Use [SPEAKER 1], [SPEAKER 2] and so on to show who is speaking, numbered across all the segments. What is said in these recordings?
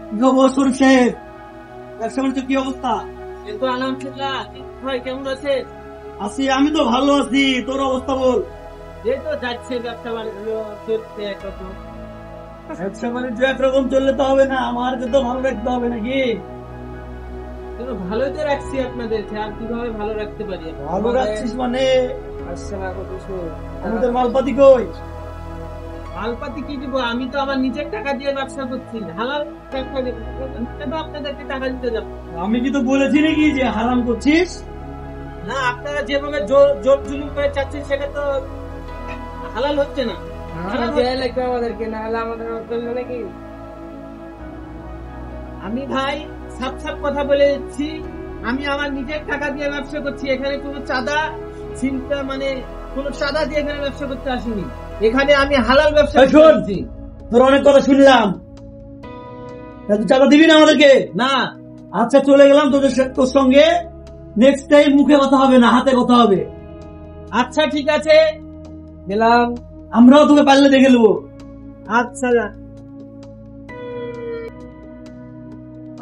[SPEAKER 1] কি খবর শরীফ সাহেব? ব্যবসা বাণিজ্য কি অবস্থা?
[SPEAKER 2] কিন্তু আলহামদুলিল্লাহ। ভাই কেমন আছে?
[SPEAKER 1] আছি, আমি তো ভালো আছি। তোর অবস্থা বল।
[SPEAKER 2] এই তো যাচ্ছে ব্যবসা বাণিজ্য চলছে একরকম।
[SPEAKER 1] ব্যবসা বাণিজ্য একরকম চললে তো হবে না, আমাকে তো ভালো রাখতে হবে নাকি?
[SPEAKER 2] কিন্তু ভালোই তো রাখছি আপনাদেরকে, আর কিভাবে ভালো রাখতে পারি?
[SPEAKER 1] ভালো রাখছিস মানে?
[SPEAKER 2] আসছে না কত কিছু।
[SPEAKER 1] আমাদের মালপাতি কই?
[SPEAKER 2] মালপাতি কি দিব? আমি তো আমার নিজের টাকা দিয়ে ব্যবসা করছি, হালাল ব্যবসা দেবো। আমি তো আপনাদেরকে টাকা দিতে যাবো
[SPEAKER 1] আমি কি তো বলেছি নাকি যে হারাম করছিস?
[SPEAKER 2] না? আপনারা যেভাবে জোর জোর জুলুম করে চাচ্ছেন সেটা তো হালাল হচ্ছে না। হালাল লাগবে আমাদেরকে, না হলে আমাদের চলবে নাকি? আমি ভাই সাপ সাপ কথা বলে দিচ্ছি, আমি আমার নিজের টাকা দিয়ে ব্যবসা করছি। এখানে কোনো চাঁদা চিন্তা মানে কোনো চাঁদা দিয়ে এখানে ব্যবসা করতে আসিনি। এখানে আমি হালাল ব্যবসা
[SPEAKER 1] এই শোন,
[SPEAKER 2] করছি।
[SPEAKER 1] তোর অনেক কথা শুনলাম, তুই চাঁদা দিবি না আমাদেরকে?
[SPEAKER 2] না,
[SPEAKER 1] আচ্ছা চলে গেলাম তোর সঙ্গে। নেক্সট টাইম মুখে কথা হবে না, হাতে কথা হবে।
[SPEAKER 2] আচ্ছা ঠিক আছে, গেলাম।
[SPEAKER 1] আমরাও তোকে পারলে দেখে নেবো।
[SPEAKER 2] আচ্ছা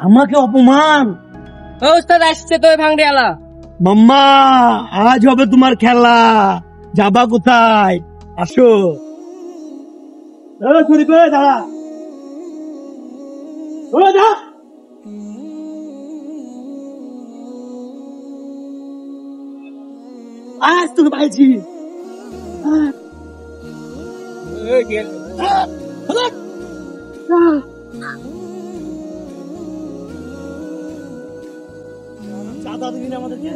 [SPEAKER 1] আমাকে অপমান?
[SPEAKER 2] ওস্তাদ আসছে তো ভাঙড়িয়ালা।
[SPEAKER 1] মাম্মা, আজ হবে তোমার খেলা। যাবা কোথায়? আসো। শরীফ দাঁড়া, যা। আজ তোকে পাইছি। চাঁদা দিবি না আমাদেরকে?